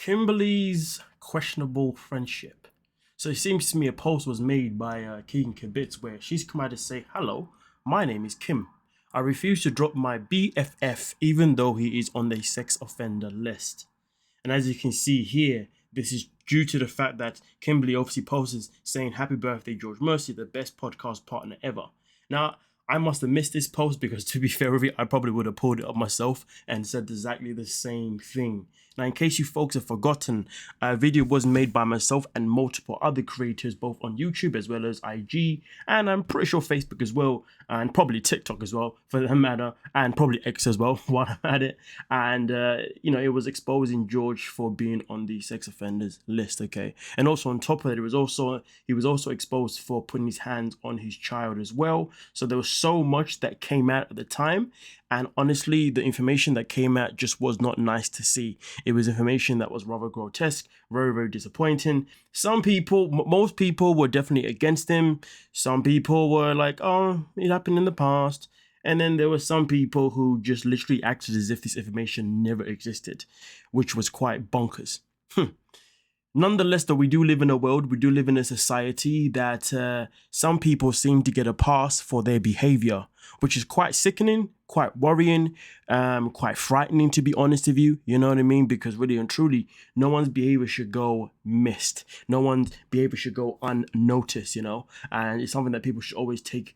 Kimberly's questionable friendship. So it seems to me a post was made by Keegan Kibitz where she's come out to say, "Hello, my name is Kim. I refuse to drop my BFF even though he is on the sex offender list." And as you can see here, this is due to the fact that Kimberly obviously posts saying, "Happy birthday, George Mercy, the best podcast partner ever." Now, I must have missed this post because to be fair with you, I probably would have pulled it up myself and said exactly the same thing. Now, in case you folks have forgotten, a video was made by myself and multiple other creators, both on YouTube as well as IG, and I'm pretty sure Facebook as well, and probably TikTok as well, for that matter, and probably X as well, while I'm at it. And, it was exposing George for being on the sex offenders list, okay? And also on top of it, he was also exposed for putting his hands on his child as well. So there was so much that came out at the time. And honestly, the information that came out just was not nice to see. It was information that was rather grotesque, very, very disappointing. Most people were definitely against him. Some people were like, "Oh, it happened in the past." And then there were some people who just literally acted as if this information never existed, which was quite bonkers. Nonetheless, though, we do live in a society that some people seem to get a pass for their behavior, which is quite sickening, quite worrying, quite frightening, to be honest with you. You know what I mean? Because really and truly, no one's behavior should go missed. No one's behavior should go unnoticed, and it's something that people should always take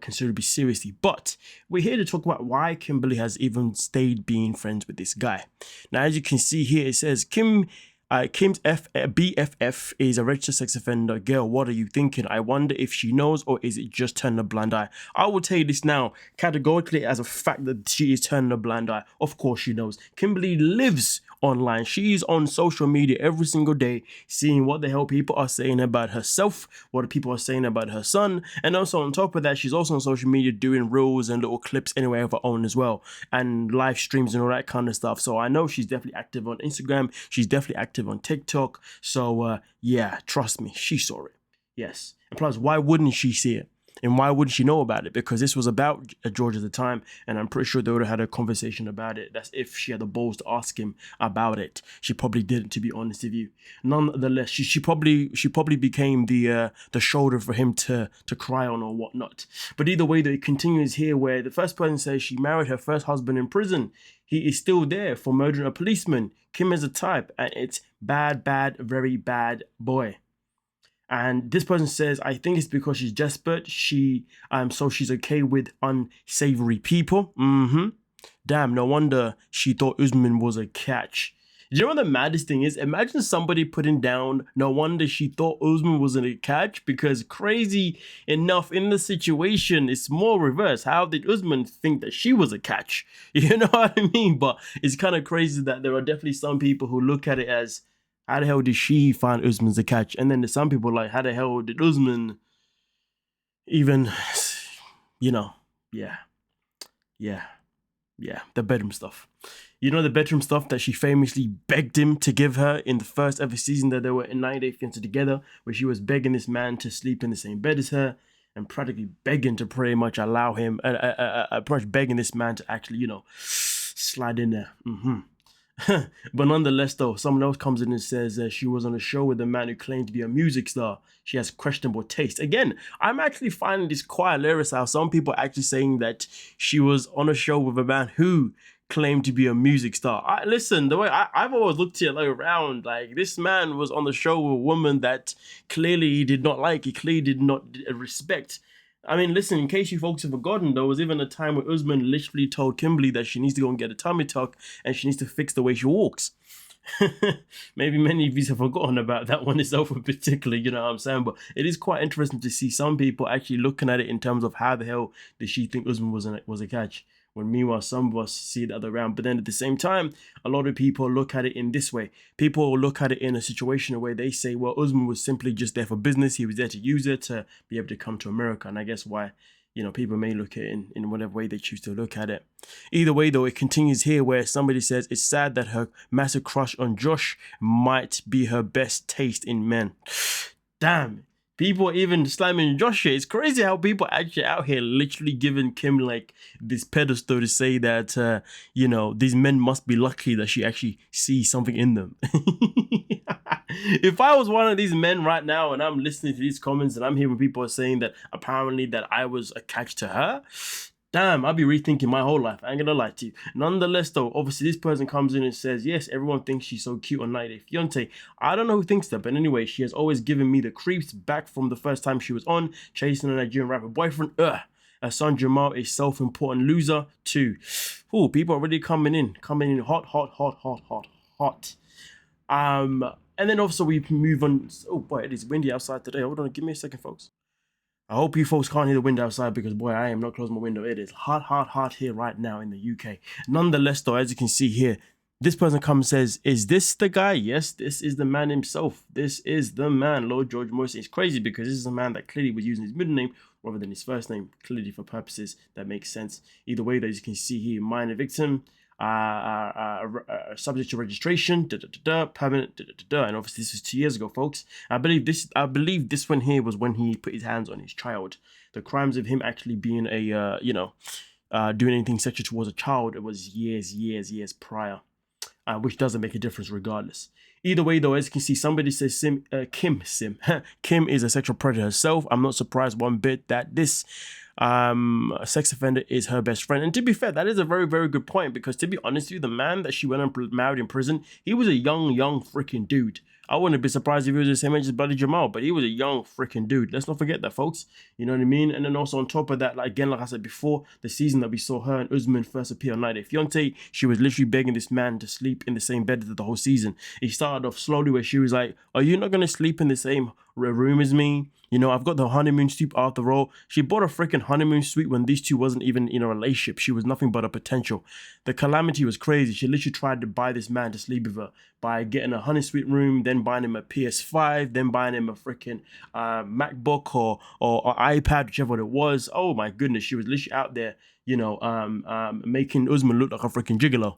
considerably seriously. But we're here to talk about why Kimberly has even stayed being friends with this guy. Now, as you can see here, it says Kim's BFF is a registered sex offender. Girl, what are you thinking? I wonder if she knows, or is it just turning a blind eye? I will tell you this now, categorically, as a fact that she is turning a blind eye. Of course she knows. Kimberly lives online. She is on social media every single day, seeing what the hell people are saying about herself, what people are saying about her son, and also on top of that, she's also on social media doing reels and little clips anyway of her own as well, and live streams and all that kind of stuff. So I know she's definitely active on Instagram. She's definitely active on TikTok. So yeah, trust me, she saw it. Yes. And plus, why wouldn't she see it? And why wouldn't she know about it? Because this was about George at the time, and I'm pretty sure they would have had a conversation about it. That's if she had the balls to ask him about it. She probably didn't, to be honest with you. Nonetheless, she probably became the shoulder for him to cry on or whatnot. But either way, though, it continues here where the first person says she married her first husband in prison. He is still there for murdering a policeman. Kim is a type, and it's bad, very bad boy. And this person says, I think it's because she's desperate. So she's okay with unsavory people. Damn, no wonder she thought Usman was a catch. You know what the maddest thing is? Imagine somebody putting down, no wonder she thought Usman wasn't a catch, because crazy enough in the situation, it's more reverse. How did Usman think that she was a catch? You know what I mean? But it's kind of crazy that there are definitely some people who look at it as, how the hell did she find Usman's a catch? And then there's some people like, how the hell did Usman even, yeah, the bedroom stuff. The bedroom stuff that she famously begged him to give her in the first ever season that they were in 90 Day Fiancé together, where she was begging this man to sleep in the same bed as her and practically begging to pretty much allow him, begging this man to actually, slide in there. But nonetheless, though, someone else comes in and says she was on a show with a man who claimed to be a music star. She has questionable taste. Again, I'm actually finding this quite hilarious how some people are actually saying that she was on a show with a man who claimed to be a music star. Listen, the way I've always looked at it around, like, this man was on the show with a woman that clearly he did not like. He clearly did not respect. I mean, listen, in case you folks have forgotten, there was even a time where Usman literally told Kimberly that she needs to go and get a tummy tuck and she needs to fix the way she walks. Maybe many of you have forgotten about that one itself in particular, you know what I'm saying? But it is quite interesting to see some people actually looking at it in terms of how the hell did she think Usman was a catch, when meanwhile some of us see it the other round. But then at the same time, a lot of people look at it in this way. People look at it in a situation where they say, well, Usman was simply just there for business. He was there to use it to be able to come to America. And I guess why, people may look at it in whatever way they choose to look at it. Either way, though, it continues here where somebody says it's sad that her massive crush on Josh might be her best taste in men. Damn. People even slamming Josh shit. It's crazy how people actually out here literally giving Kim like this pedestal to say that these men must be lucky that she actually sees something in them. If I was one of these men right now and I'm listening to these comments and I'm hearing people saying that apparently that I was a catch to her, damn, I'll be rethinking my whole life. I ain't gonna lie to you. Nonetheless, though, obviously this person comes in and says, yes, everyone thinks she's so cute on 90 Day Fiance. I don't know who thinks that, but anyway, she has always given me the creeps back from the first time she was on, chasing a Nigerian rapper boyfriend. Her son Jamal is self-important loser too. Ooh, people are already coming in hot, hot, hot, hot, hot, hot. And then also we move on. Oh boy, it is windy outside today. Hold on, give me a second, folks. I hope you folks can't hear the wind outside because, boy, I am not closing my window. It is hot, hot, hot here right now in the UK. Nonetheless, though, as you can see here, this person comes and says, is this the guy? Yes, this is the man himself. This is the man, Lord George Morrison. It's crazy because this is a man that clearly was using his middle name rather than his first name, clearly for purposes that make sense. Either way, as you can see here, minor victim, subject to registration, permanent, and obviously this was 2 years ago, folks. I believe this one here was when he put his hands on his child. The crimes of him actually being a doing anything sexual towards a child, it was years prior, which doesn't make a difference regardless. Either way, though, as you can see, somebody says Kim is a sexual predator herself. I'm not surprised one bit that this sex offender is her best friend. And to be fair, that is a very, very good point, because to be honest with you, the man that she went and married in prison, he was a young freaking dude. I wouldn't be surprised if he was the same age as Buddy Jamal, but he was a young freaking dude. Let's not forget that, folks. You know what I mean? And then also on top of that, like I said before, the season that we saw her and Usman first appear on 90 Day Fiance, she was literally begging this man to sleep in the same bed the whole season. It started off slowly where she was like, are you not going to sleep in the same room as me? You know, I've got the honeymoon suite after all. She bought a freaking honeymoon suite when these two wasn't even in a relationship. She was nothing but a potential. The calamity was crazy. She literally tried to buy this man to sleep with her by getting a honey suite room, then buying him a PS5, then buying him a freaking MacBook or iPad, whichever it was. Oh my goodness, she was literally out there, making Usman look like a freaking gigolo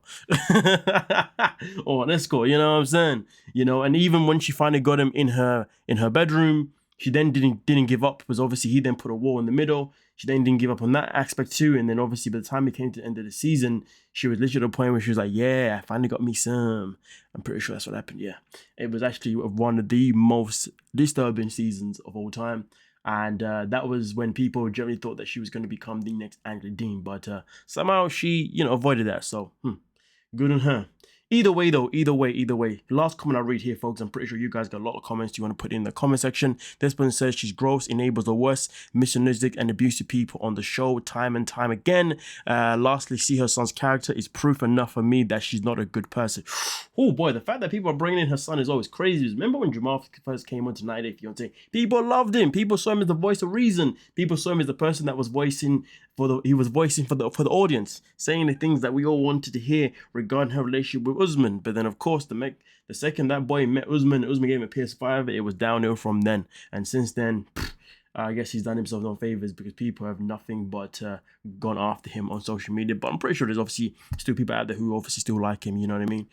or an escort. You know what I'm saying? You know, and even when she finally got him in her bedroom, she then didn't give up, because obviously he then put a wall in the middle. She then didn't give up on that aspect too. And then obviously by the time it came to the end of the season, she was literally at a point where she was like, yeah, I finally got me some. I'm pretty sure that's what happened, yeah. It was actually one of the most disturbing seasons of all time. And that was when people generally thought that she was going to become the next Angela Dean. But somehow she, avoided that. So, good on her. Either way, though, either way. Last comment I read here, folks. I'm pretty sure you guys got a lot of comments you want to put in the comment section. This person says she's gross, enables the worst, misogynistic and abusive people on the show time and time again. Lastly, see her son's character is proof enough for me that she's not a good person. Oh boy, the fact that people are bringing in her son is always crazy. Remember when Jamal first came on to 90 Day Fiance? People loved him. People saw him as the voice of reason. People saw him as the person that was voicing for the audience, saying the things that we all wanted to hear regarding her relationship with Usman. But then, of course, the second that boy met Usman gave him a PS5, it was downhill from then. And since then, I guess he's done himself no favors, because people have nothing but gone after him on social media. But I'm pretty sure there's obviously still people out there who obviously still like him, you know what I mean?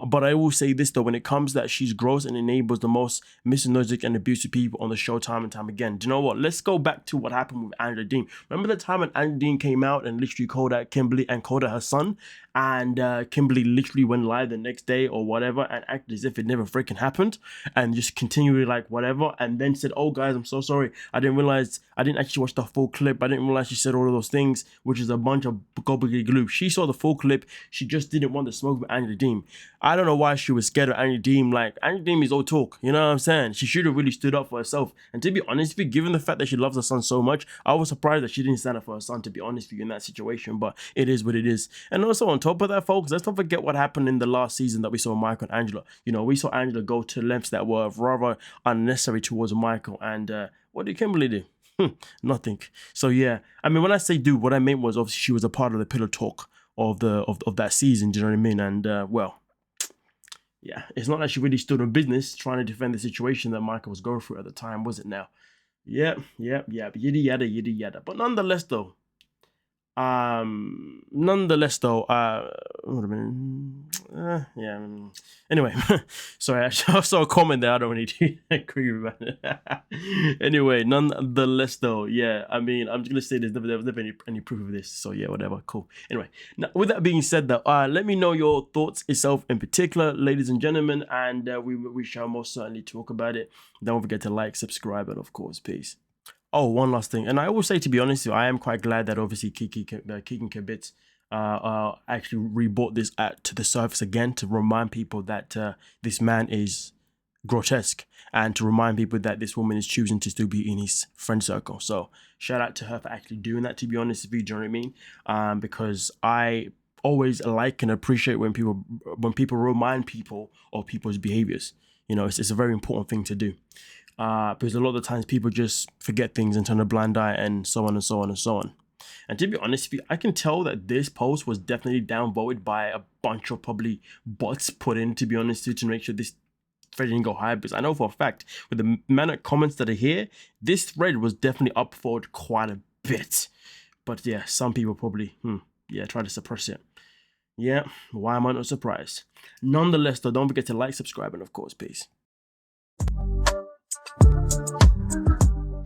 But I will say this, though, when it comes that she's gross and enables the most misogynistic and abusive people on the show time and time again. Do you know what? Let's go back to what happened with Angela Dean. Remember the time when Angela Dean came out and literally called out Kimberly and called out her son? And Kimberly literally went live the next day or whatever and acted as if it never freaking happened and just continually like whatever, and then said, oh guys, I'm so sorry, I didn't actually watch the full clip, I didn't realize she said all of those things, which is a bunch of gobbledygook. She saw the full clip, she just didn't want to smoke with Angela Dean. I don't know why she was scared of Angela Dean. Like, Angela Dean is all talk, you know what I'm saying? She should have really stood up for herself. And to be honest with you, given the fact that she loves her son so much, I was surprised that she didn't stand up for her son, to be honest with you, in that situation. But it is what it is. And also on top of that, folks, let's not forget what happened in the last season that we saw Michael and Angela. You know, we saw Angela go to lengths that were rather unnecessary towards Michael. And what did Kimberly do? Nothing. So yeah, I mean, when I say do, what I meant was obviously she was a part of the pillow talk of that season. Do you know what I mean? And well, yeah, it's not that she really stood on business trying to defend the situation that Michael was going through at the time, was it now? Yep, yada yada. But nonetheless, though, Nonetheless, though, what a minute. Yeah. Anyway, sorry, I saw a comment there. I don't really agree with that. Anyway, nonetheless, though, yeah. I mean, I'm just gonna say there was never any proof of this. So yeah, whatever. Cool. Anyway, now with that being said, though, let me know your thoughts yourself in particular, ladies and gentlemen, and we shall most certainly talk about it. Don't forget to like, subscribe, and of course, peace. Oh, one last thing, and I always say, to be honest, I am quite glad that obviously Keegan Kibitz actually rebrought this to the surface again to remind people that this man is grotesque and to remind people that this woman is choosing to still be in his friend circle. So shout out to her for actually doing that, to be honest with you, do you know what I mean? Because I always like and appreciate when people remind people of people's behaviors. You know, it's a very important thing to do. Because a lot of the times people just forget things and turn a blind eye and so on and so on and so on. And to be honest with you, I can tell that this post was definitely downvoted by a bunch of probably bots put in, to be honest, to make sure this thread didn't go high. Because I know for a fact, with the amount of comments that are here, this thread was definitely up for quite a bit. But yeah, some people probably, try to suppress it. Yeah, why am I not surprised? Nonetheless, though, don't forget to like, subscribe, and of course, peace.